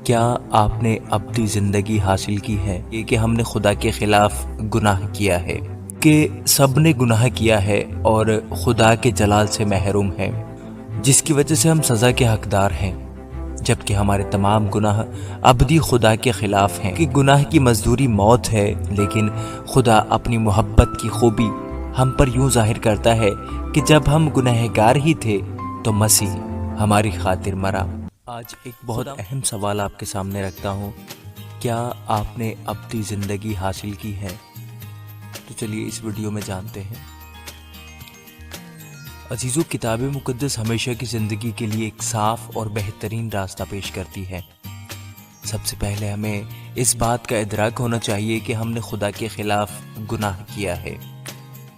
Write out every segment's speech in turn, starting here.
کیا آپ نے ابدی زندگی حاصل کی ہے یہ کہ ہم نے خدا کے خلاف گناہ کیا ہے؟ کہ سب نے گناہ کیا ہے اور خدا کے جلال سے محروم ہیں، جس کی وجہ سے ہم سزا کے حقدار ہیں، جبکہ ہمارے تمام گناہ ابدی خدا کے خلاف ہیں کہ گناہ کی مزدوری موت ہے، لیکن خدا اپنی محبت کی خوبی ہم پر یوں ظاہر کرتا ہے کہ جب ہم گنہگار ہی تھے تو مسیح ہماری خاطر مرا۔ آج ایک بہت اہم سوال آپ کے سامنے رکھتا ہوں، کیا آپ نے ابدی زندگی حاصل کی ہے؟ تو چلیے اس ویڈیو میں جانتے ہیں۔ عزیزو، کتاب مقدس ہمیشہ کی زندگی کے لیے ایک صاف اور بہترین راستہ پیش کرتی ہے۔ سب سے پہلے ہمیں اس بات کا ادراک ہونا چاہیے کہ ہم نے خدا کے خلاف گناہ کیا ہے،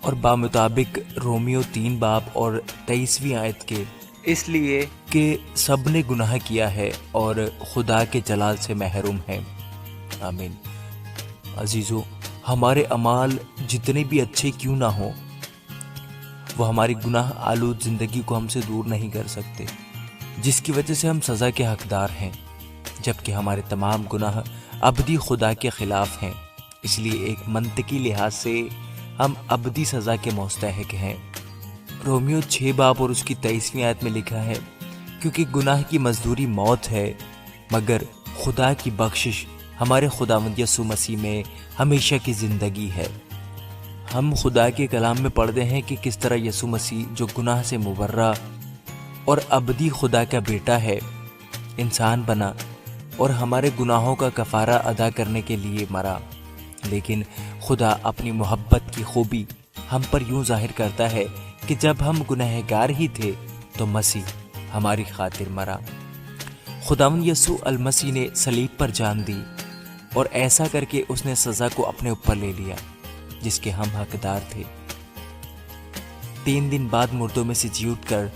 اور بمطابق رومیو 3 باب اور 23ویں آیت کے، اس لیے کہ سب نے گناہ کیا ہے اور خدا کے جلال سے محروم ہیں۔ آمین۔ عزیزو، ہمارے اعمال جتنے بھی اچھے کیوں نہ ہوں، وہ ہماری گناہ آلود زندگی کو ہم سے دور نہیں کر سکتے، جس کی وجہ سے ہم سزا کے حقدار ہیں، جبکہ ہمارے تمام گناہ ابدی خدا کے خلاف ہیں۔ اس لیے ایک منطقی لحاظ سے ہم ابدی سزا کے مستحق ہیں۔ رومیو 6 باب اور اس کی 23ویں آیت میں لکھا ہے، کیونکہ گناہ کی مزدوری موت ہے، مگر خدا کی بخشش ہمارے خداوند یسوع مسیح میں ہمیشہ کی زندگی ہے۔ ہم خدا کے کلام میں پڑھتے ہیں کہ کس طرح یسوع مسیح جو گناہ سے مبرہ اور ابدی خدا کا بیٹا ہے، انسان بنا اور ہمارے گناہوں کا کفارہ ادا کرنے کے لیے مرا، لیکن خدا اپنی محبت کی خوبی ہم پر یوں ظاہر کرتا ہے کہ جب ہم گنہگار ہی تھے تو مسیح ہماری خاطر مرا۔ خداوند یسوع المسیح نے صلیب پر جان دی، اور ایسا کر کے اس نے سزا کو اپنے اوپر لے لیا جس کے ہم حقدار تھے۔ 3 دن بعد مردوں میں سے جی اٹھ کر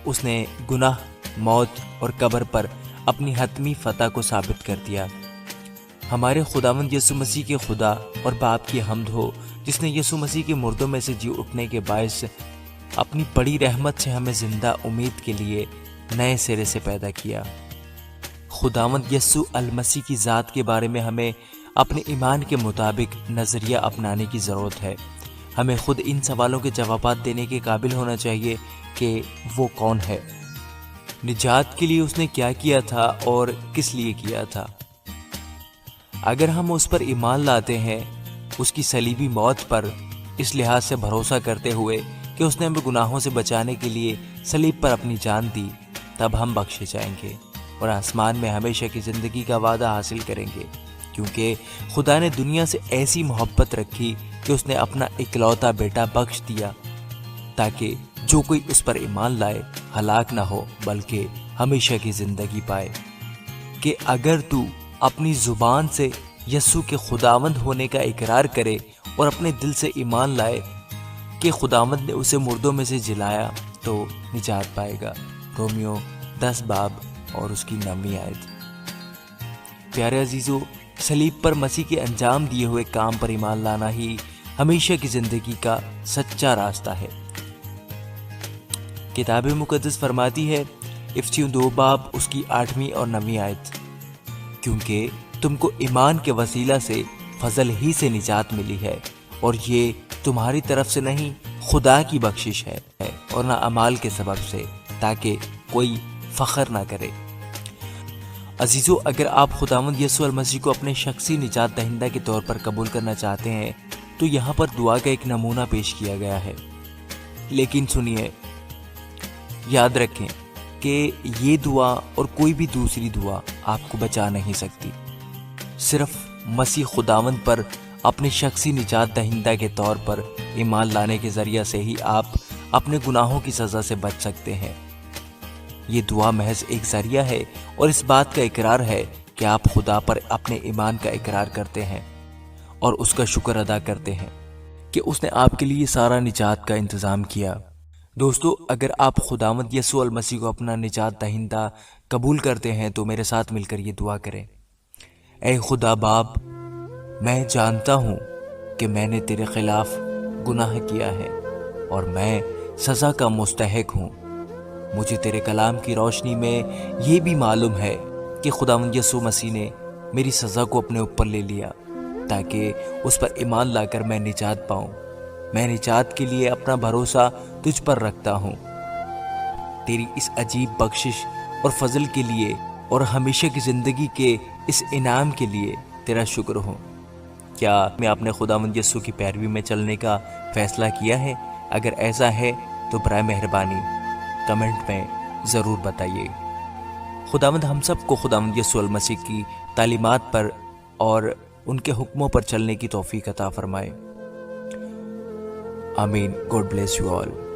اس نے گناہ، موت اور قبر پر اپنی حتمی فتح کو ثابت کر دیا۔ ہمارے خداوند یسوع مسیح کے خدا اور باپ کی حمد ہو، جس نے یسوع مسیح کے مردوں میں سے جی اٹھنے کے باعث اپنی بڑی رحمت سے ہمیں زندہ امید کے لیے نئے سرے سے پیدا کیا۔ خداوند یسوع المسیح کی ذات کے بارے میں ہمیں اپنے ایمان کے مطابق نظریہ اپنانے کی ضرورت ہے۔ ہمیں خود ان سوالوں کے جوابات دینے کے قابل ہونا چاہیے کہ وہ کون ہے، نجات کے لیے اس نے کیا کیا تھا اور کس لیے کیا تھا۔ اگر ہم اس پر ایمان لاتے ہیں، اس کی صلیبی موت پر اس لحاظ سے بھروسہ کرتے ہوئے کہ اس نے ہمیں گناہوں سے بچانے کے لیے صلیب پر اپنی جان دی، تب ہم بخشے جائیں گے اور آسمان میں ہمیشہ کی زندگی کا وعدہ حاصل کریں گے، کیونکہ خدا نے دنیا سے ایسی محبت رکھی کہ اس نے اپنا اکلوتا بیٹا بخش دیا، تاکہ جو کوئی اس پر ایمان لائے ہلاک نہ ہو بلکہ ہمیشہ کی زندگی پائے۔ کہ اگر تو اپنی زبان سے یسوع کے خداوند ہونے کا اقرار کرے اور اپنے دل سے ایمان لائے کہ خداوند نے اسے مردوں میں سے جلایا تو نجات پائے گا۔ رومیو 10 باب اور اس کی 9ویں آیت۔ پیارے عزیزو، صلیب پر مسیح کے انجام دیے ہوئے کام پر ایمان لانا ہی ہمیشہ کی زندگی کا سچا راستہ ہے۔ کتاب مقدس فرماتی ہے، افسیوں 2 باب اس کی 8ویں اور 9ویں آیت، کیونکہ تم کو ایمان کے وسیلہ سے فضل ہی سے نجات ملی ہے، اور یہ تمہاری طرف سے نہیں، خدا کی بخشش ہے، اور نہ اعمال کے سبب سے، تاکہ کوئی فخر نہ کرے۔ عزیزو، اگر آپ خداوند یسوع المسیح کو اپنے شخصی نجات دہندہ کے طور پر قبول کرنا چاہتے ہیں تو یہاں پر دعا کا ایک نمونہ پیش کیا گیا ہے، لیکن سنیے، یاد رکھیں کہ یہ دعا اور کوئی بھی دوسری دعا آپ کو بچا نہیں سکتی۔ صرف مسیح خداوند پر اپنے شخصی نجات دہندہ کے طور پر ایمان لانے کے ذریعہ سے ہی آپ اپنے گناہوں کی سزا سے بچ سکتے ہیں۔ یہ دعا محض ایک ذریعہ ہے اور اس بات کا اقرار ہے کہ آپ خدا پر اپنے ایمان کا اقرار کرتے ہیں اور اس کا شکر ادا کرتے ہیں کہ اس نے آپ کے لیے سارا نجات کا انتظام کیا۔ دوستو، اگر آپ خداوند یسوع المسیح کو اپنا نجات دہندہ قبول کرتے ہیں تو میرے ساتھ مل کر یہ دعا کریں۔ اے خدا باپ، میں جانتا ہوں کہ میں نے تیرے خلاف گناہ کیا ہے اور میں سزا کا مستحق ہوں۔ مجھے تیرے کلام کی روشنی میں یہ بھی معلوم ہے کہ خداوند یسوع مسیح نے میری سزا کو اپنے اوپر لے لیا تاکہ اس پر ایمان لا کر میں نجات پاؤں۔ میں نجات کے لیے اپنا بھروسہ تجھ پر رکھتا ہوں۔ تیری اس عجیب بخشش اور فضل کے لیے اور ہمیشہ کی زندگی کے اس انعام کے لیے تیرا شکر ہوں۔ کیا میں اپنے خداوند یسوع کی پیروی میں چلنے کا فیصلہ کیا ہے؟ اگر ایسا ہے تو برائے مہربانی کمنٹ میں ضرور بتائیے۔ خداوند ہم سب کو خداوند یسوع المسیح کی تعلیمات پر اور ان کے حکموں پر چلنے کی توفیق عطا فرمائے۔ آمین۔ God bless you all.